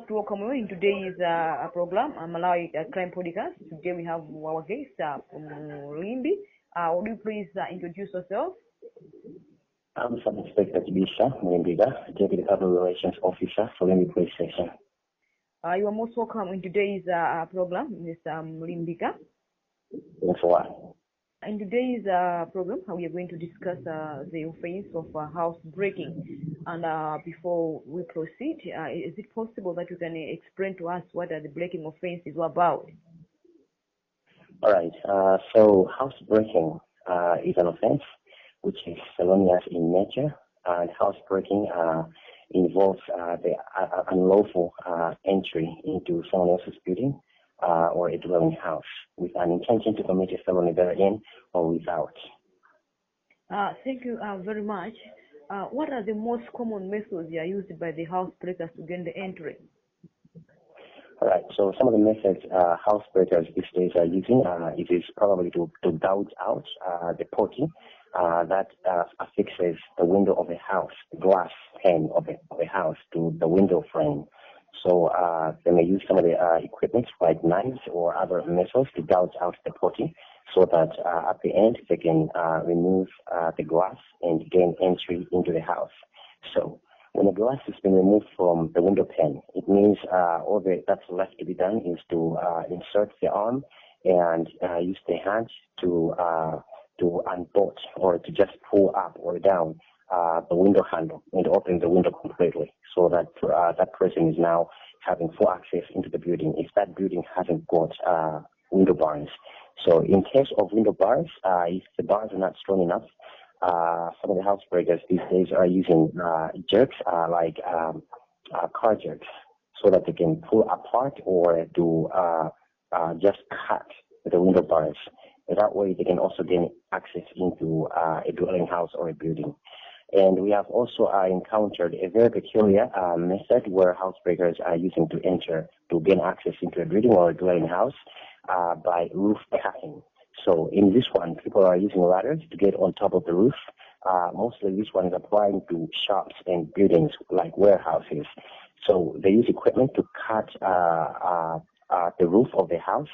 like to welcome you in today's program, Malawi Crime Podcast. Today we have our guest, Limbi. Would you please introduce yourself? I'm Sub-Inpector Mlimbika, Deputy Public Relations Officer for Limbi Police Station. You are most welcome in today's program, Mr. Mlimbika. Thanks a lot. In today's program, we are going to discuss the offense of housebreaking. And before we proceed, is it possible that you can explain to us what the breaking offense is about? All right. So housebreaking is an offense which is felonious in nature, and housebreaking involves the unlawful entry into someone else's building or a dwelling house with an intention to commit a felony therein or without. Thank you very much. What are the most common methods used by the housebreakers to gain the entry? All right, so some of the methods housebreakers these days are using, it is probably to gouge out the potty that affixes the window of a house, the glass pane of a house to the window frame. So they may use some of the equipment like knives or other methods to gouge out the potty so that at the end they can remove the glass and gain entry into the house. So when the glass has been removed from the window pane, it means all that's left to be done is to insert the arm and use the hand to unbolt or to just pull up or down the window handle and open the window completely, so that that person is now having full access into the building if that building hasn't got window bars. So in case of window bars, if the bars are not strong enough, some of the housebreakers these days are using jerks like car jerks, so that they can pull apart or to just cut the window bars. That way they can also gain access into a dwelling house or a building. And we have also encountered a very peculiar method where housebreakers are using to enter to gain access into a building or a dwelling house by roof cutting. So in this one, people are using ladders to get on top of the roof. Mostly this one is applying to shops and buildings like warehouses. So they use equipment to cut the roof of the house.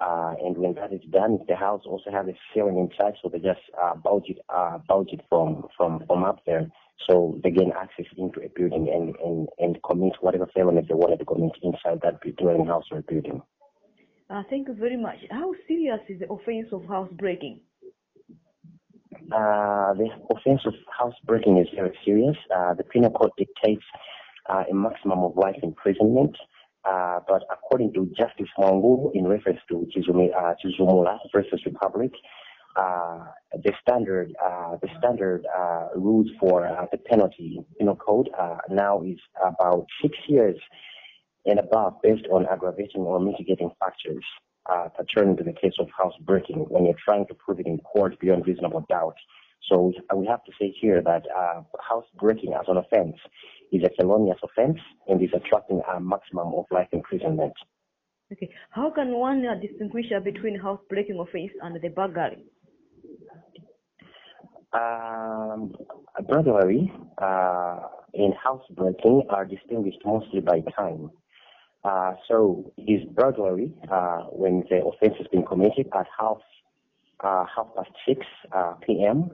And when that is done, the house also has a ceiling inside, so they just bulge it from up there, so they gain access into a building and commit whatever felony they wanted to commit inside that dwelling house or building. Thank you very much. How serious is the offense of housebreaking? The offense of housebreaking is very serious. The penal code dictates a maximum of life imprisonment. But according to Justice Mwangu, in reference to Chizumula versus Republic, the standard rules for the penalty in penal code now is about 6 years and above, based on aggravating or mitigating factors pertaining to the case of housebreaking when you're trying to prove it in court beyond reasonable doubt. So we have to say here that housebreaking as an offense is a felonious offense and is attracting a maximum of life imprisonment. Okay. How can one distinguish between housebreaking offense and the burglary? Burglary and housebreaking are distinguished mostly by time. So it is burglary when the offense has been committed at half past 6 p.m.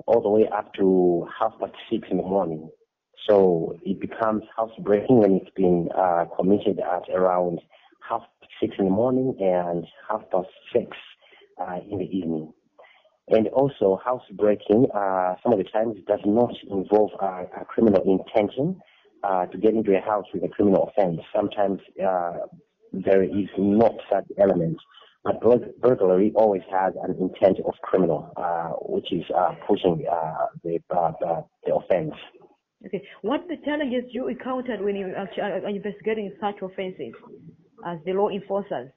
All the way up to 6:30 in the morning. So it becomes housebreaking when it's been committed at around 6:30 in the morning and 6:30 in the evening. And also housebreaking, some of the times it does not involve a criminal intention to get into a house with a criminal offense. Sometimes there is not such element. But burglary always has an intent of criminal, which is pushing the offense. Okay. What the challenges you encountered when you are investigating such offenses as the law enforcers?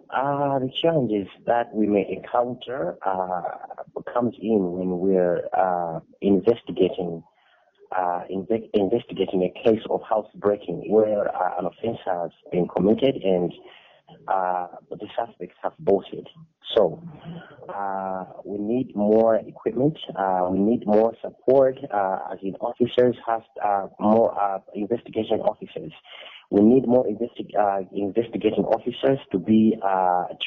The challenges that we may encounter comes in when we're investigating a case of housebreaking where an offense has been committed and the suspects have bolted. So we need more equipment. We need more support, as in officers have more investigation officers. We need more investigating officers to be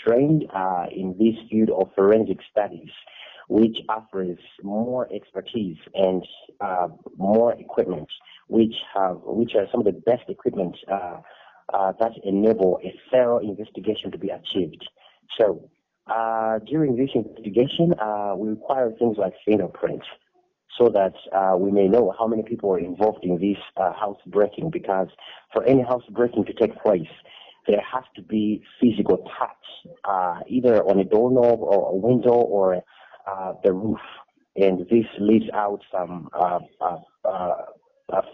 trained in this field of forensic studies, which offers more expertise and more equipment, which are some of the best equipment that enable a thorough investigation to be achieved. So during this investigation, we require things like fingerprints, so that we may know how many people are involved in this housebreaking, because for any housebreaking to take place, there has to be physical touch, either on a doorknob or a window or the roof. And this leaves out some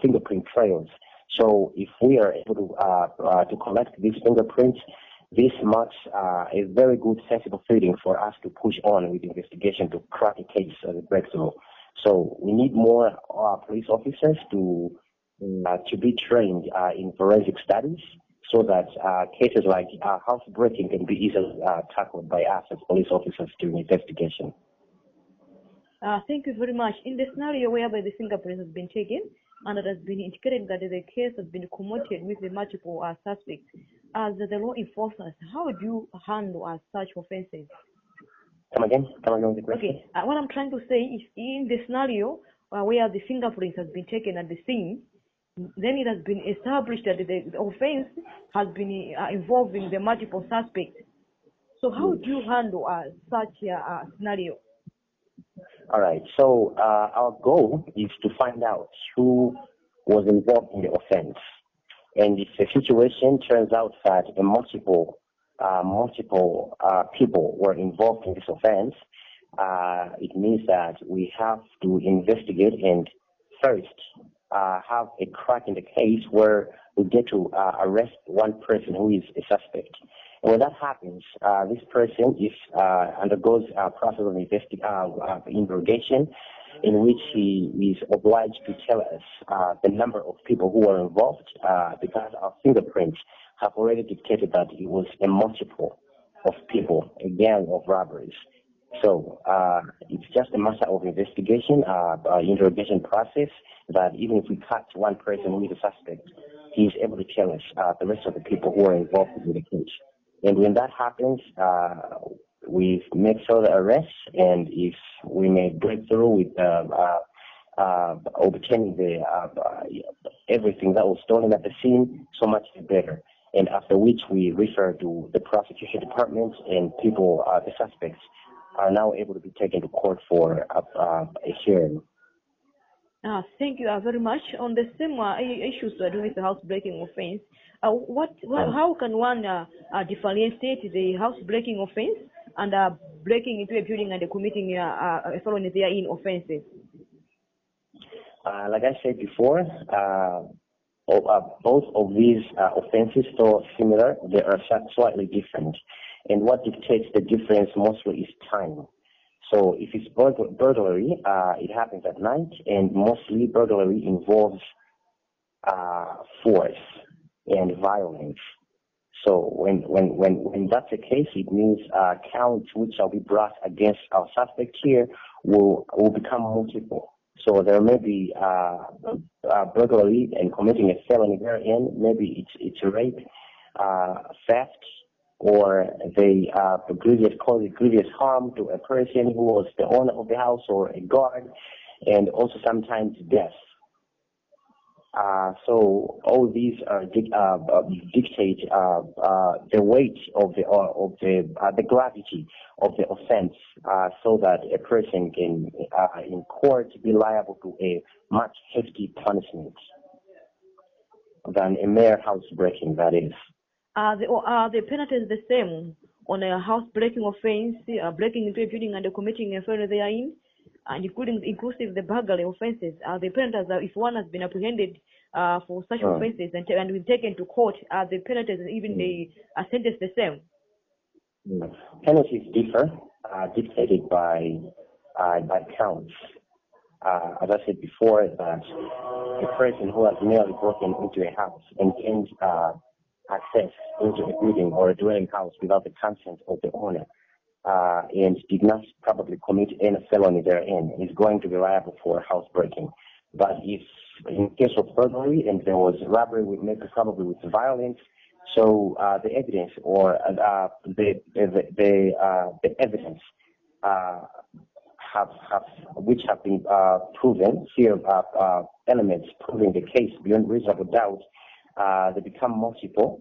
fingerprint trails. So if we are able to collect these fingerprints, this marks a very good sensible feeling for us to push on with the investigation to crack a case as a breakthrough. So we need more police officers to be trained in forensic studies, so that cases like housebreaking can be easily tackled by us as police officers during investigation. Thank you very much. In the scenario whereby the fingerprint has been taken and it has been indicated that the case has been committed with the multiple suspects, as the law enforcers, how would you handle such offences? Come again with the question. Okay, what I'm trying to say is, in the scenario where the fingerprints has been taken at the scene, then it has been established that the offense has been involving the multiple suspects. So how would you handle such a scenario? All right, so our goal is to find out who was involved in the offense. And if the situation turns out that multiple people were involved in this offense, it means that we have to investigate and first have a crack in the case where we get to arrest one person who is a suspect. And when that happens, this person undergoes a process of interrogation, in which he is obliged to tell us the number of people who were involved, because our fingerprints have already dictated that it was a multiple of people, a gang of robbers. So it's just a matter of investigation, interrogation process, that even if we catch one person who is a suspect, he is able to tell us the rest of the people who are involved in the case. And when that happens, we make further arrests, and if we may break through with obtaining everything that was stolen at the scene, so much the better. And after which we refer to the prosecution department, and people, the suspects, are now able to be taken to court for a hearing. Thank you very much. On the same issues to do with the housebreaking offense, how can one differentiate the housebreaking offense and breaking into a building and committing a felony therein offenses? Like I said before, both of these offenses, though similar, they are slightly different. And what dictates the difference mostly is time. So if it's burglary, it happens at night, and mostly burglary involves force and violence. So when that's the case, it means counts which shall be brought against our suspect here will become multiple. So there may be burglary and committing a felony therein. Maybe it's rape, theft, or they cause grievous harm to a person who was the owner of the house or a guard, and also sometimes death. So all these dictate the weight of the gravity of the offense, so that a person can in court be liable to a much hefty punishment than a mere housebreaking, that is. Are the penalties the same on a housebreaking offense, breaking into a building and committing a felony therein, and inclusive the burglary offenses? Are the penalties, if one has been apprehended for such offenses and been taken to court, are the penalties even the sentence the same? Penalties differ, dictated by counts. As I said before, that a person who has merely broken into a house and gained access into a building or a dwelling house without the consent of the owner, and did not probably commit any felony therein is going to be liable for housebreaking. But if in case of burglary and there was robbery with maybe probably with violence, so the evidence or the evidence which have been proven here, elements proving the case beyond reasonable doubt, they become multiple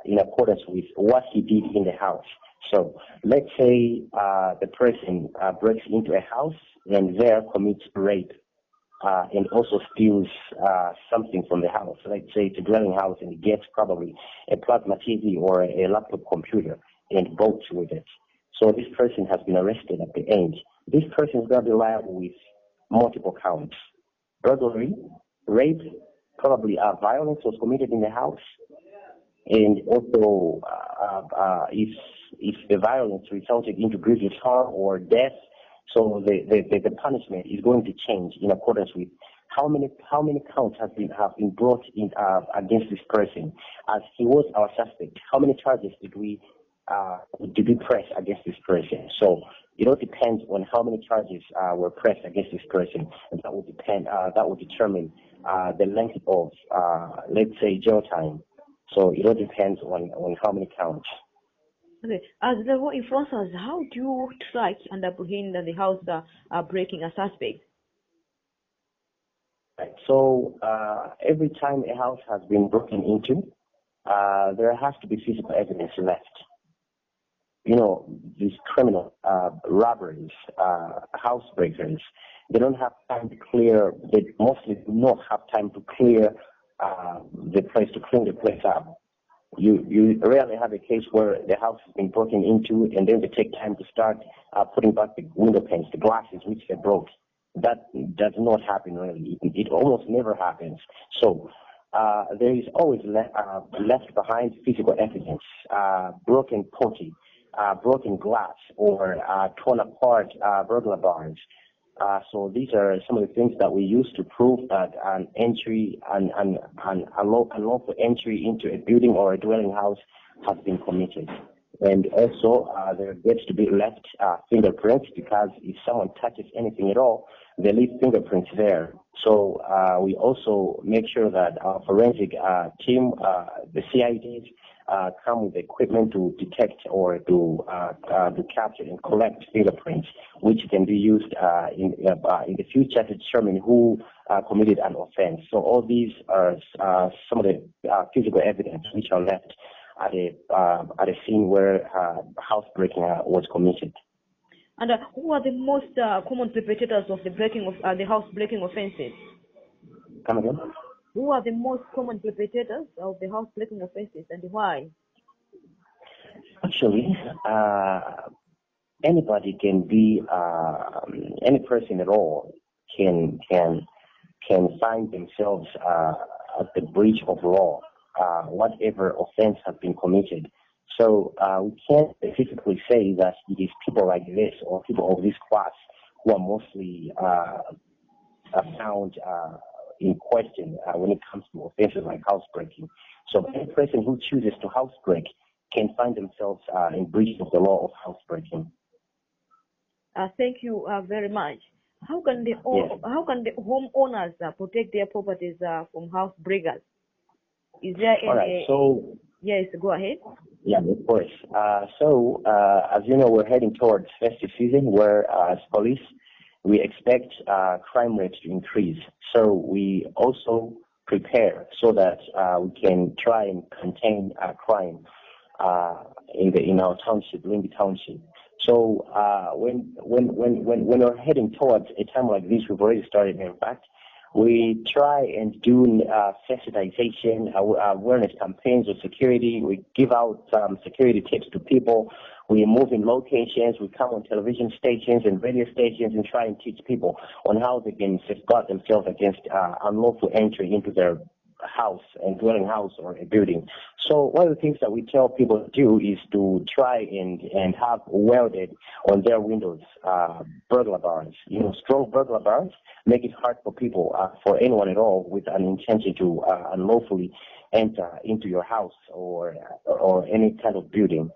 in accordance with what he did in the house. So let's say the person breaks into a house and there commits rape and also steals something from the house. Let's say it's a dwelling house and he gets probably a plasma TV or a laptop computer and bolts with it. So this person has been arrested at the end. This person is going to be liable with multiple counts: burglary, rape, probably violence was committed in the house, and also if the violence resulted into grievous harm or death, so the punishment is going to change in accordance with how many counts have been brought in against this person, as he was our suspect. How many charges did we press against this person? So it all depends on how many charges were pressed against this person, and that will depend. That will determine the length of, let's say, jail time. So it all depends on how many counts. Okay. As the law enforcers, how do you track and apprehend the house breaking a suspect? Right. So every time a house has been broken into, there has to be physical evidence left. You know, these criminal robberies, housebreakers, they don't have time to clear. They mostly do not have time to clear the place, to clean the place up. You rarely have a case where the house has been broken into and then they take time to start putting back the window panes, the glasses which they broke. That does not happen really. It almost never happens. So there is always left behind physical evidence, broken pottery, broken glass, or torn apart burglar bars. So these are some of the things that we use to prove that an entry, an unlawful entry into a building or a dwelling house has been committed. And also, there gets to be left fingerprints, because if someone touches anything at all, they leave fingerprints there. So we also make sure that our forensic team, the CIDs, come with equipment to detect or to capture and collect fingerprints, which can be used in the future to determine who committed an offense. So all these are some of the physical evidence which are left at a scene where housebreaking was committed. And who are the most common perpetrators of the breaking of the house breaking offences? Come again? Who are the most common perpetrators of the house breaking offences, and why? Actually, anybody can be, any person at all can find themselves at the breach of law, whatever offense has been committed. So we can't specifically say that it is people like this or people of this class who are mostly found in question when it comes to offenses like housebreaking. So any person who chooses to housebreak can find themselves in breach of the law of housebreaking. Thank you very much. How can the homeowners protect their properties from housebreakers? Is there any? All right. So yes, go ahead. Yeah, of course. So as you know, we're heading towards festive season, where as police we expect crime rates to increase. So we also prepare so that we can try and contain crime in our township, Mlimbika Township. So when we're heading towards a time like this, we've already started. In fact, we try and do sensitization, awareness campaigns of security. We give out security tips to people. We move in locations. We come on television stations and radio stations and try and teach people on how they can safeguard themselves against unlawful entry into their house and dwelling house or a building. So one of the things that we tell people to do is to try and have welded on their windows burglar bars. You know, strong burglar bars make it hard for people, for anyone at all with an intention to unlawfully enter into your house or any kind of building.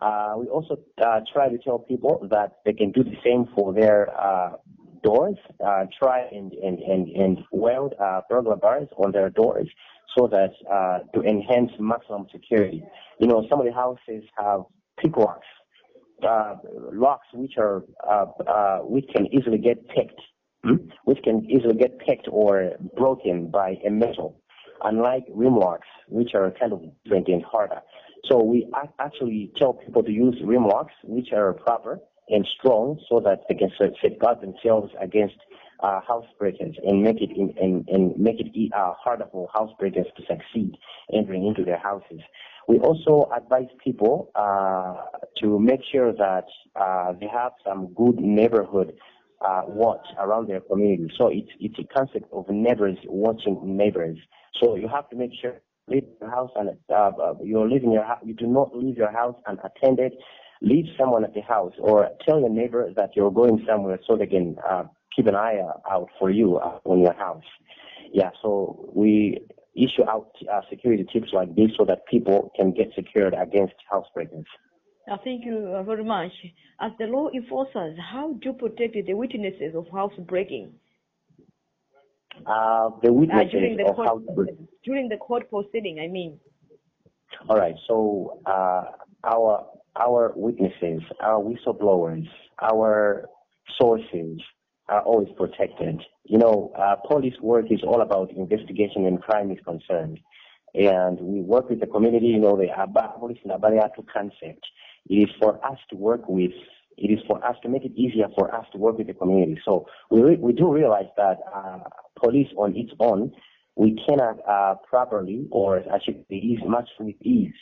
We also try to tell people that they can do the same for their doors. Try and weld burglar bars on their doors so that to enhance maximum security. You know, some of the houses have pick locks, locks which can easily get picked, which can easily get picked or broken by a metal, unlike rim locks, which are kind of different and harder. So we actually tell people to use rim locks, which are proper and strong, so that they can safeguard themselves against housebreakers and make it harder for housebreakers to succeed entering into their houses. We also advise people to make sure that they have some good neighborhood watch around their community. So it's a concept of neighbors watching neighbors. So you have to make sure leave your house and you're leaving your house. You do not leave your house unattended. Leave someone at the house, or tell your neighbor that you're going somewhere so they can keep an eye out for you on your house. Yeah, so we issue out security tips like this so that people can get secured against housebreakers. Thank you very much. As the law enforcers, how do you protect the witnesses of housebreaking? The witnesses of housebreaking. During the court proceeding, I mean. All right, so our witnesses, our whistleblowers, our sources are always protected. You know, police work is all about investigation when crime is concerned. And we work with the community, you know, the police and Abariatu concept. It is for us to work with, it is for us to make it easier for us to work with the community. So we do realize that police on its own, we cannot properly, or I should say, much with ease,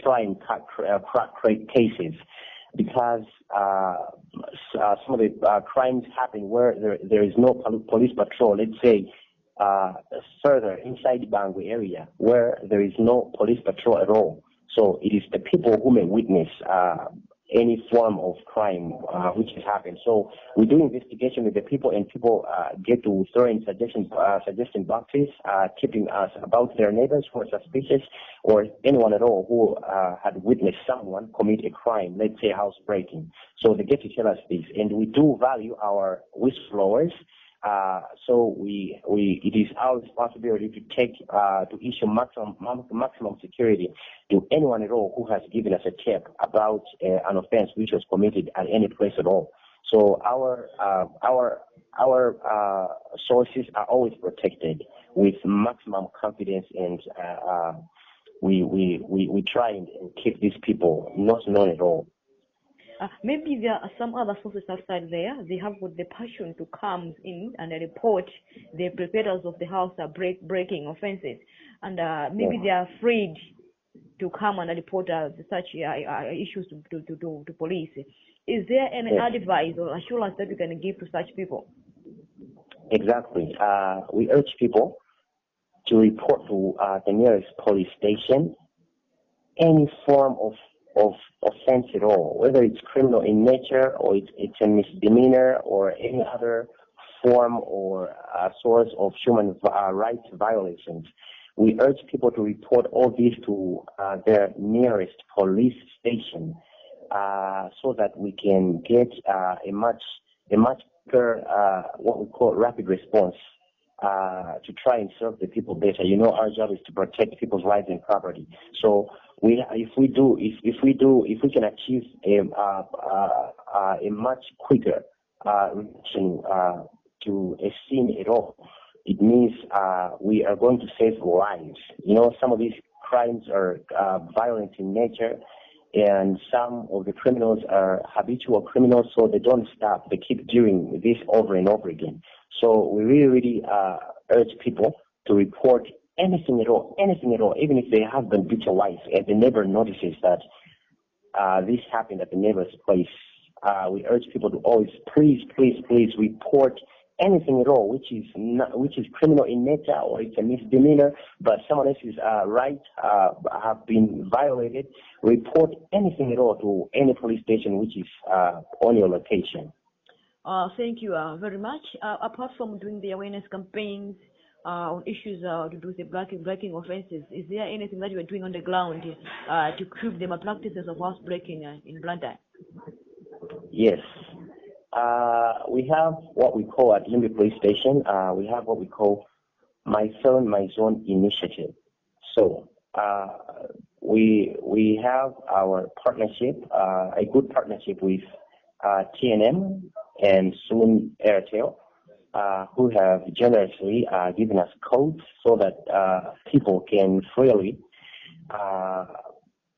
try and crack cases, because some of the crimes happen where there is no police patrol. Let's say further inside the Bangui area where there is no police patrol at all. So it is the people who may witness any form of crime which has happened. So we do investigation with the people, and people get to throw in suggestion boxes, tipping us about their neighbors who are suspicious, or anyone at all who had witnessed someone commit a crime, let's say housebreaking. So they get to tell us this, and we do value our whistleblowers. So it is our responsibility to take to issue maximum security to anyone at all who has given us a tip about an offense which was committed at any place at all. So our sources are always protected with maximum confidence, and we try and keep these people not known at all. Maybe there are some other sources outside there. They have the passion to come in and report the perpetrators of the house are breaking offenses, and maybe they are afraid to come and report such issues to police. Is there any advice or assurance that you can give to such people? Exactly. We urge people to report to the nearest police station any form of offense at all, whether it's criminal in nature or it's a misdemeanor or any other form or source of human rights violations. We urge people to report all these to their nearest police station so that we can get a much better what we call rapid response to try and serve the people better. You know, our job is to protect people's lives and property. So if we can achieve a much quicker reaction to a scene at all, it means we are going to save lives. You know, some of these crimes are violent in nature, and some of the criminals are habitual criminals, so they don't stop. They keep doing this over and over again. So we really urge people to report anything at all, even if they have been beat wife and the neighbor notices that this happened at the neighbor's place. We urge people to always please report anything at all which is criminal in nature, or it's a misdemeanor, but someone else's rights have been violated. Report anything at all to any police station which is on your location. Thank you very much. Apart from doing the awareness campaigns, on issues to do with the breaking offences. Is there anything that you are doing on the ground to curb the malpractices of housebreaking in Blantyre? Yes. We have what we call at Limby Police Station, we have what we call My Zone, My Zone initiative. So we have our partnership, a good partnership with TNM and soon Airtel, who have generously given us codes so that people can freely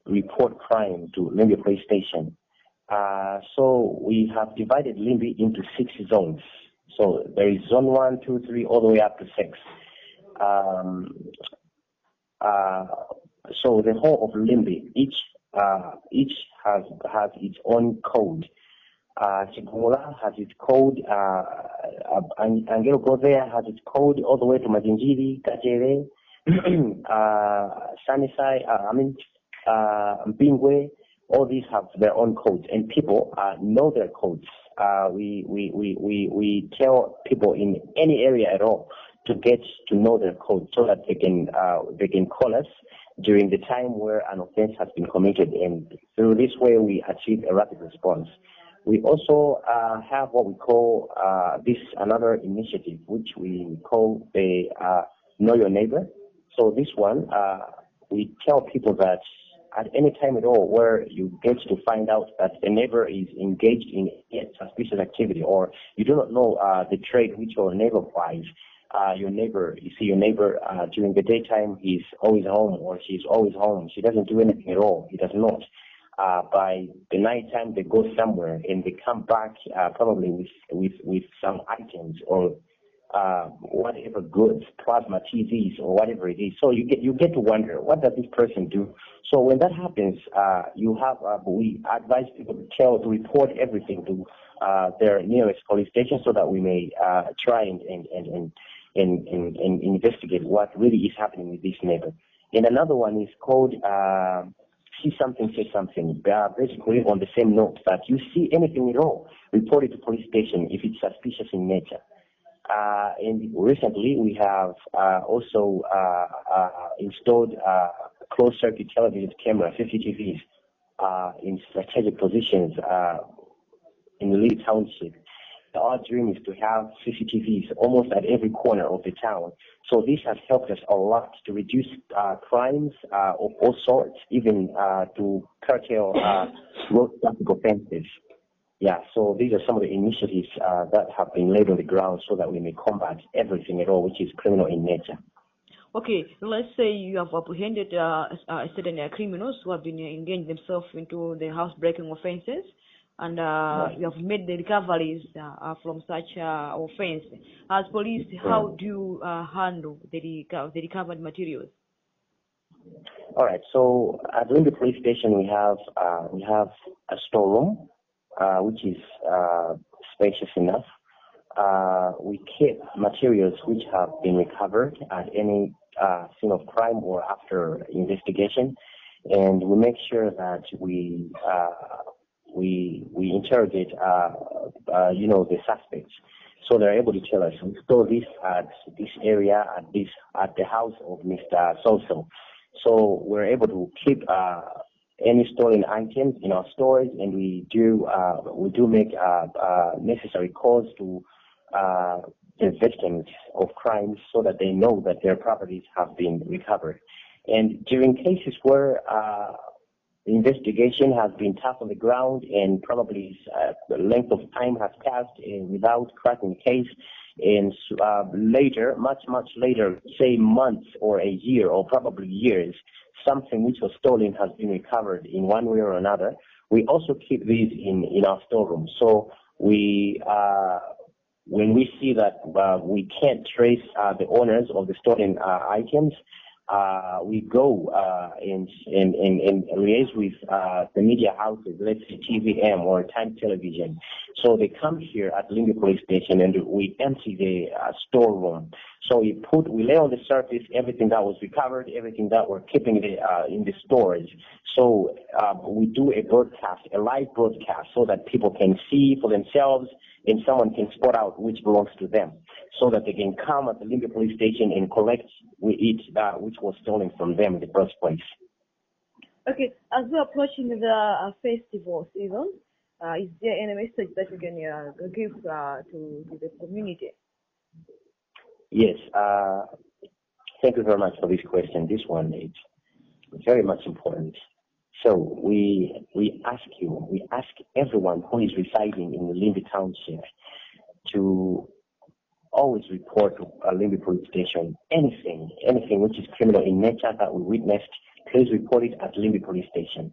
report crime to Limby Police Station. So we have divided Limby into 6 zones. So there is zone 1, 2, 3, all the way up to 6. So the whole of Limby, each has its own code. Chigula has its code. Angelo Govea has its code all the way to Majinjiri, Kajere, Sanisai, Mpingwe. All these have their own codes, and people know their codes. We tell people in any area at all to get to know their code so that they can call us during the time where an offense has been committed, and through this way we achieve a rapid response. We also have what we call another initiative, which we call the Know Your Neighbor. So this one, we tell people that at any time at all where you get to find out that a neighbor is engaged in a suspicious activity, or you do not know the trade which your neighbor plies, you see your neighbor during the daytime, he's always home or she's always home. She doesn't do anything at all. He does not. By the night time, they go somewhere and they come back probably with some items or whatever goods, plasma TVs or whatever it is. So you get to wonder, what does this person do? So when that happens, we advise people to report everything to their nearest police station so that we may try and investigate what really is happening with this neighbor. And another one is called See Something, Say Something. Basically on the same note that you see anything at all, report it to police station if it's suspicious in nature. And recently we have also installed closed-circuit television camera, CCTVs, in strategic positions in the Lee Township. Our dream is to have CCTVs almost at every corner of the town. So this has helped us a lot to reduce crimes of all sorts, even to curtail road traffic offences. Yeah, so these are some of the initiatives that have been laid on the ground so that we may combat everything at all which is criminal in nature. Okay, let's say you have apprehended certain criminals who have been engaged themselves into the housebreaking offences, and you have made the recoveries from such offense. As police, how do you handle the recovered materials? All right, so at the police station we have a storeroom which is spacious enough. We keep materials which have been recovered at any scene of crime or after investigation, and we make sure that we interrogate the suspects, so they're able to tell us, we store this at this area at the house of Mr. So-so. So we're able to keep any stolen items in our stores, and we do make necessary calls to the victims of crimes so that they know that their properties have been recovered. And during cases where the investigation has been tough on the ground and probably the length of time has passed without cracking the case, and later, much later, say months or a year or probably years, something which was stolen has been recovered in one way or another, we also keep these in our storeroom. So we, when we see that we can't trace the owners of the stolen items, we go and liaise with the media houses, let's say TVM or Time Television. So they come here at Limby Police Station and we empty the storeroom So we lay on the surface everything that was recovered, everything that we're keeping in the storage. So we do a broadcast, a live broadcast, so that people can see for themselves and someone can spot out which belongs to them, so that they can come at the Mlimbika police station and collect it, which was stolen from them in the first place. Okay, as we're approaching the festival season, is there any message that you can give to the community? Yes, thank you very much for this question. This one is very much important. So we ask everyone who is residing in the Mlimbika township to always report to a Mlimbika police station anything which is criminal in nature that we witnessed. Please report it at Mlimbika police station.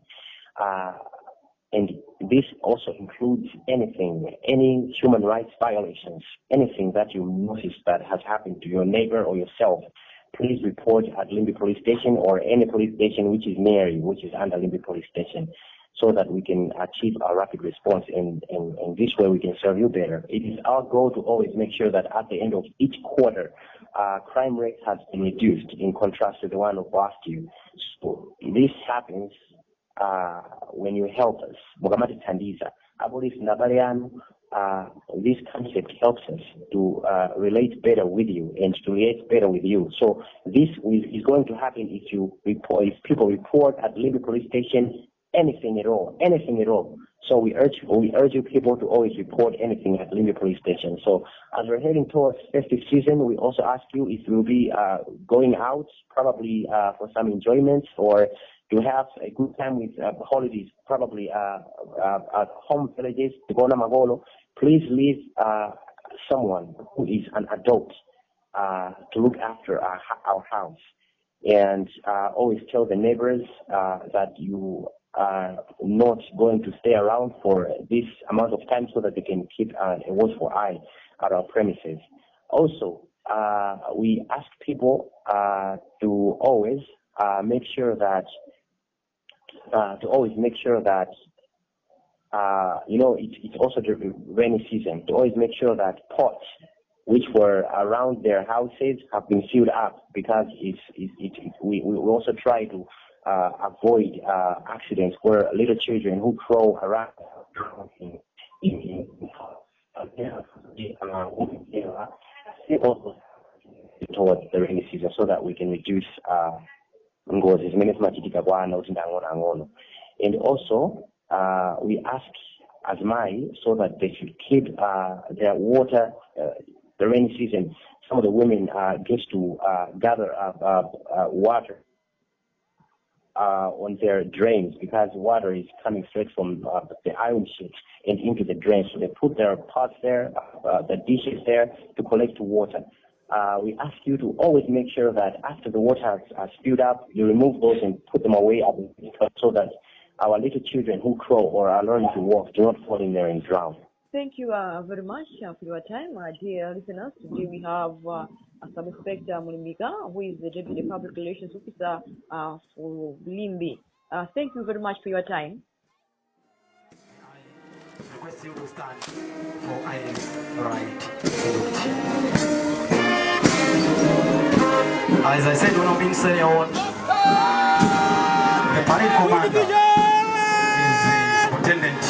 And this also includes any human rights violations, anything that you notice that has happened to your neighbor or yourself. Please report at Mlimbika police station or any police station which is near you, which is under Mlimbika police station, so that we can achieve a rapid response, and this way we can serve you better. It is our goal to always make sure that at the end of each quarter, crime rate has been reduced in contrast to the one of last year. So this happens when you help us. Mugamati Tandiza, this concept helps us to relate better with you and to relate better with you. So this is going to happen if people report at Mlimbika police station anything at all. So we urge you people to always report anything at Mlimbika police station. So as we're heading towards festive season, we also ask you if you'll be going out, probably for some enjoyment or to have a good time with holidays, probably at home villages, to go to Magolo. Please leave someone who is an adult to look after our house, and always tell the neighbors that you are not going to stay around for this amount of time, so that they can keep a watchful eye at our premises. Also, we ask people to always make sure that it's also the rainy season, to always make sure that pots which were around their houses have been sealed up, because we also try to avoid accidents where little children who crawl around towards the rainy season, so that we can reduce and also we ask Azmai so that they should keep their water. The rainy season, some of the women get to gather water on their drains, because water is coming straight from the iron sheet and into the drains. So they put their pots there, the dishes there, to collect water. We ask you to always make sure that after the water has spilled up, you remove those and put them away, so that our little children who crawl or are learning to walk do not fall in there and drown. Thank you very much for your time, dear listeners. Today we have Sub-Inspector Mlimbika, who is the Deputy Public Relations Officer for Mlimbi. Thank you very much for your time. I request you to stand for I am right. As I said, when I've been saying on the parade commander is the Superintendent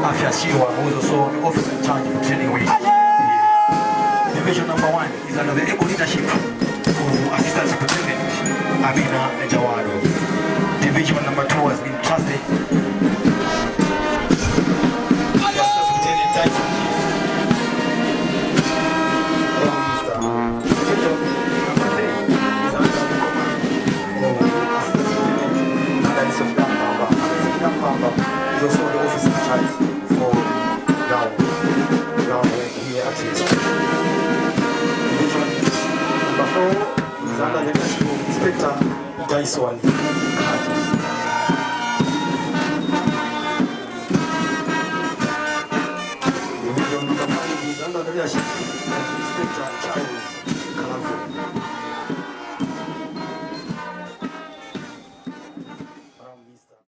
Afia Shiwa, who is also the officer in charge of training week. Division number 1 is under the able leadership of Assistant Superintendent Amina Ejawado. Division number 2 has been trusted is also the officer in charge for ground here at his division number 4 is under the leadership of Inspector Jaiswani.